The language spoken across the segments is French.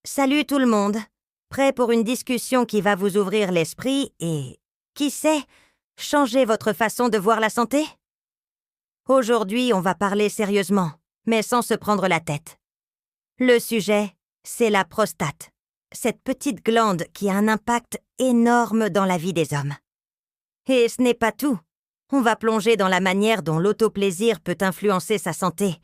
Salut tout le monde. Prêt pour une discussion qui va vous ouvrir l'esprit et, qui sait, changer votre façon de voir la santé? Aujourd'hui, on va parler sérieusement, mais sans se prendre la tête. Le sujet, c'est la prostate, cette petite glande qui a un impact énorme dans la vie des hommes. Et ce n'est pas tout. On va plonger dans la manière dont l'autoplaisir peut influencer sa santé,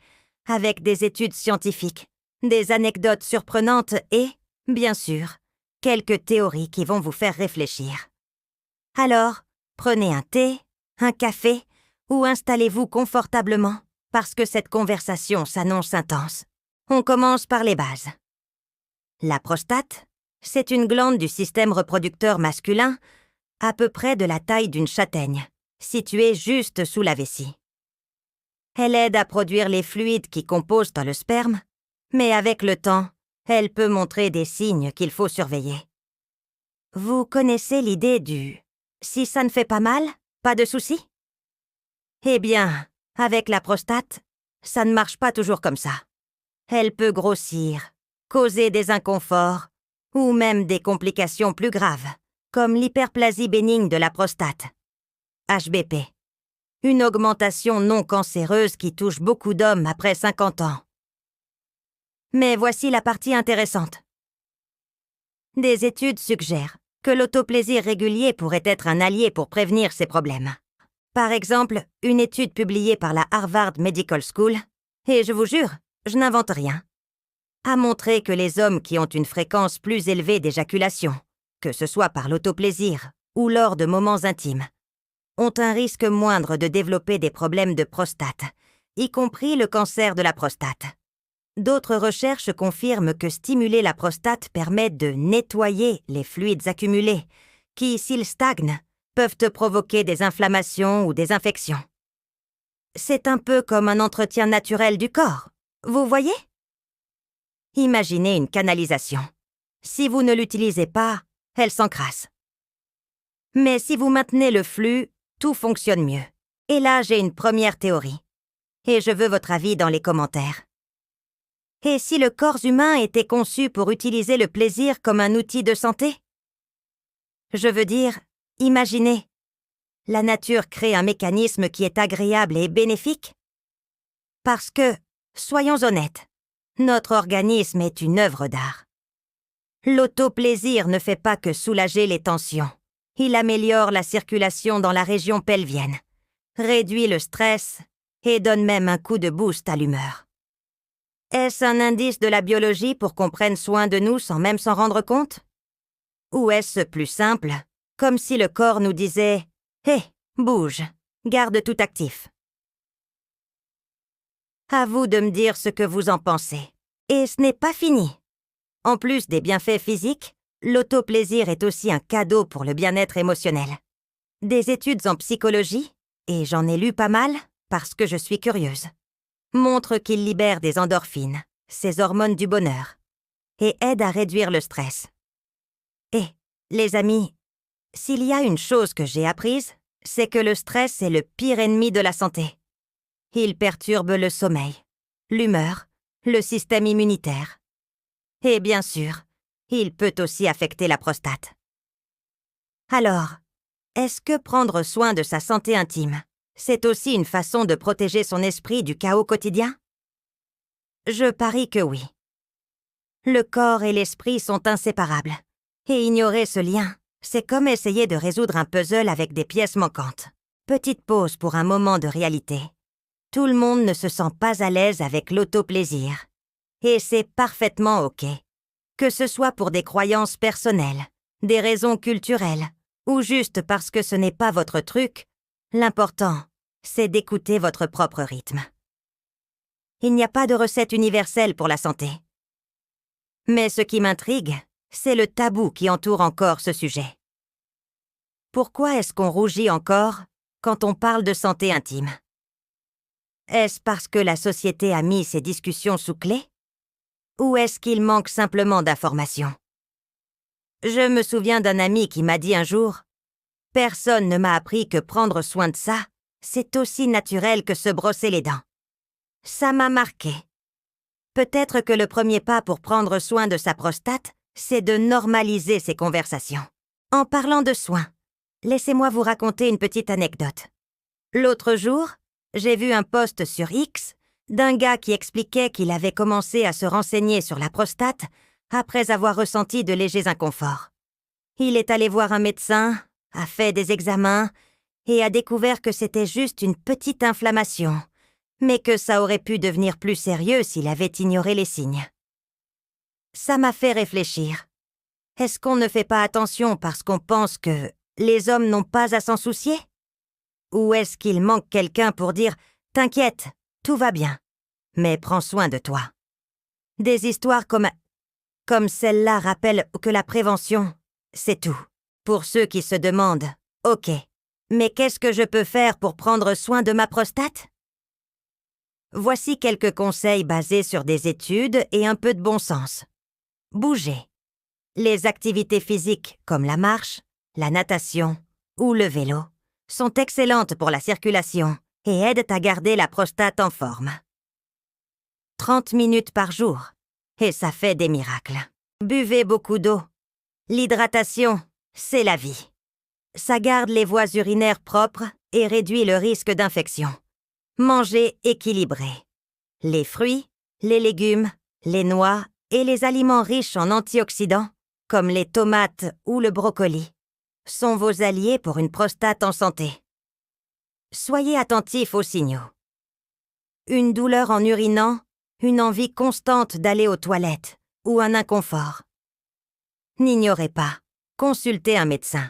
avec des études scientifiques, des anecdotes surprenantes et, bien sûr, quelques théories qui vont vous faire réfléchir. Alors, prenez un thé, un café ou installez-vous confortablement parce que cette conversation s'annonce intense. On commence par les bases. La prostate, c'est une glande du système reproducteur masculin à peu près de la taille d'une châtaigne, située juste sous la vessie. Elle aide à produire les fluides qui composent le sperme, mais avec le temps, elle peut montrer des signes qu'il faut surveiller. Vous connaissez l'idée du « si ça ne fait pas mal, pas de souci » ? Eh bien, avec la prostate, ça ne marche pas toujours comme ça. Elle peut grossir, causer des inconforts ou même des complications plus graves, comme l'hyperplasie bénigne de la prostate, HBP, une augmentation non cancéreuse qui touche beaucoup d'hommes après 50 ans. Mais voici la partie intéressante. Des études suggèrent que l'autoplaisir régulier pourrait être un allié pour prévenir ces problèmes. Par exemple, une étude publiée par la Harvard Medical School, et je vous jure, je n'invente rien, a montré que les hommes qui ont une fréquence plus élevée d'éjaculation, que ce soit par l'autoplaisir ou lors de moments intimes, ont un risque moindre de développer des problèmes de prostate, y compris le cancer de la prostate. D'autres recherches confirment que stimuler la prostate permet de nettoyer les fluides accumulés, qui, s'ils stagnent, peuvent te provoquer des inflammations ou des infections. C'est un peu comme un entretien naturel du corps, vous voyez? Imaginez une canalisation. Si vous ne l'utilisez pas, elle s'encrasse. Mais si vous maintenez le flux, tout fonctionne mieux. Et là, j'ai une première théorie. Et je veux votre avis dans les commentaires. Et si le corps humain était conçu pour utiliser le plaisir comme un outil de santé? Je veux dire, imaginez, la nature crée un mécanisme qui est agréable et bénéfique? Parce que, soyons honnêtes, notre organisme est une œuvre d'art. L'autoplaisir ne fait pas que soulager les tensions. Il améliore la circulation dans la région pelvienne, réduit le stress et donne même un coup de boost à l'humeur. Est-ce un indice de la biologie pour qu'on prenne soin de nous sans même s'en rendre compte? Ou est-ce plus simple, comme si le corps nous disait « Hé, bouge, garde tout actif ». À vous de me dire ce que vous en pensez. Et ce n'est pas fini. En plus des bienfaits physiques, l'autoplaisir est aussi un cadeau pour le bien-être émotionnel. Des études en psychologie, et j'en ai lu pas mal parce que je suis curieuse, montrent qu'il libère des endorphines, ces hormones du bonheur, et aide à réduire le stress. Et, les amis, s'il y a une chose que j'ai apprise, c'est que le stress est le pire ennemi de la santé. Il perturbe le sommeil, l'humeur, le système immunitaire. Et bien sûr, il peut aussi affecter la prostate. Alors, est-ce que prendre soin de sa santé intime, c'est aussi une façon de protéger son esprit du chaos quotidien? Je parie que oui. Le corps et l'esprit sont inséparables. Et ignorer ce lien, c'est comme essayer de résoudre un puzzle avec des pièces manquantes. Petite pause pour un moment de réalité. Tout le monde ne se sent pas à l'aise avec l'autoplaisir. Et c'est parfaitement OK. Que ce soit pour des croyances personnelles, des raisons culturelles, ou juste parce que ce n'est pas votre truc, l'important, c'est d'écouter votre propre rythme. Il n'y a pas de recette universelle pour la santé. Mais ce qui m'intrigue, c'est le tabou qui entoure encore ce sujet. Pourquoi est-ce qu'on rougit encore quand on parle de santé intime? Est-ce parce que la société a mis ces discussions sous clé? Ou est-ce qu'il manque simplement d'informations? Je me souviens d'un ami qui m'a dit un jour « Personne ne m'a appris que prendre soin de ça, c'est aussi naturel que se brosser les dents. » Ça m'a marqué. Peut-être que le premier pas pour prendre soin de sa prostate, c'est de normaliser ces conversations. En parlant de soins, laissez-moi vous raconter une petite anecdote. L'autre jour, j'ai vu un post sur X d'un gars qui expliquait qu'il avait commencé à se renseigner sur la prostate après avoir ressenti de légers inconforts. Il est allé voir un médecin, a fait des examens et a découvert que c'était juste une petite inflammation, mais que ça aurait pu devenir plus sérieux s'il avait ignoré les signes. Ça m'a fait réfléchir. Est-ce qu'on ne fait pas attention parce qu'on pense que les hommes n'ont pas à s'en soucier? Ou est-ce qu'il manque quelqu'un pour dire « T'inquiète, tout va bien, mais prends soin de toi ». Des histoires comme celle-là rappellent que la prévention, c'est tout. Pour ceux qui se demandent « Ok, mais qu'est-ce que je peux faire pour prendre soin de ma prostate ?» Voici quelques conseils basés sur des études et un peu de bon sens. Bougez. Les activités physiques comme la marche, la natation ou le vélo sont excellentes pour la circulation et aident à garder la prostate en forme. 30 minutes par jour, et ça fait des miracles. Buvez beaucoup d'eau. L'hydratation, c'est la vie. Ça garde les voies urinaires propres et réduit le risque d'infection. Mangez équilibré. Les fruits, les légumes, les noix et les aliments riches en antioxydants, comme les tomates ou le brocoli, sont vos alliés pour une prostate en santé. Soyez attentifs aux signaux. Une douleur en urinant, une envie constante d'aller aux toilettes ou un inconfort. N'ignorez pas, consultez un médecin.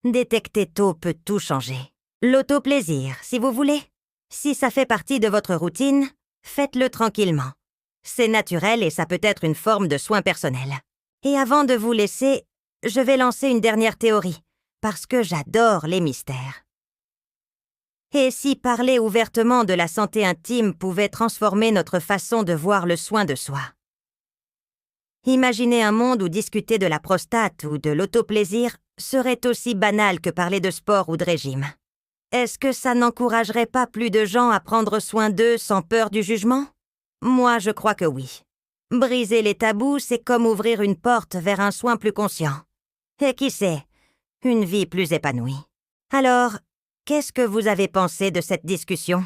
Détecter tôt peut tout changer. L'autoplaisir, si vous voulez. Si ça fait partie de votre routine, faites-le tranquillement. C'est naturel et ça peut être une forme de soin personnel. Et avant de vous laisser, je vais lancer une dernière théorie, parce que j'adore les mystères. Et si parler ouvertement de la santé intime pouvait transformer notre façon de voir le soin de soi? Imaginez un monde où discuter de la prostate ou de l'autoplaisir serait aussi banal que parler de sport ou de régime. Est-ce que ça n'encouragerait pas plus de gens à prendre soin d'eux sans peur du jugement? Moi, je crois que oui. Briser les tabous, c'est comme ouvrir une porte vers un soin plus conscient. Et qui sait, une vie plus épanouie. Alors, qu'est-ce que vous avez pensé de cette discussion?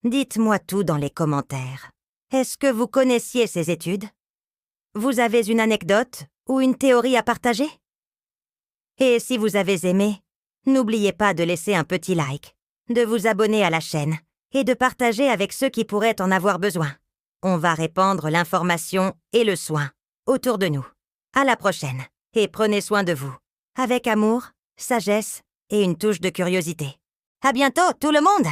Dites-moi tout dans les commentaires. Est-ce que vous connaissiez ces études? Vous avez une anecdote ou une théorie à partager? Et si vous avez aimé, n'oubliez pas de laisser un petit like, de vous abonner à la chaîne et de partager avec ceux qui pourraient en avoir besoin. On va répandre l'information et le soin autour de nous. À la prochaine et prenez soin de vous, avec amour, sagesse et une touche de curiosité. À bientôt tout le monde!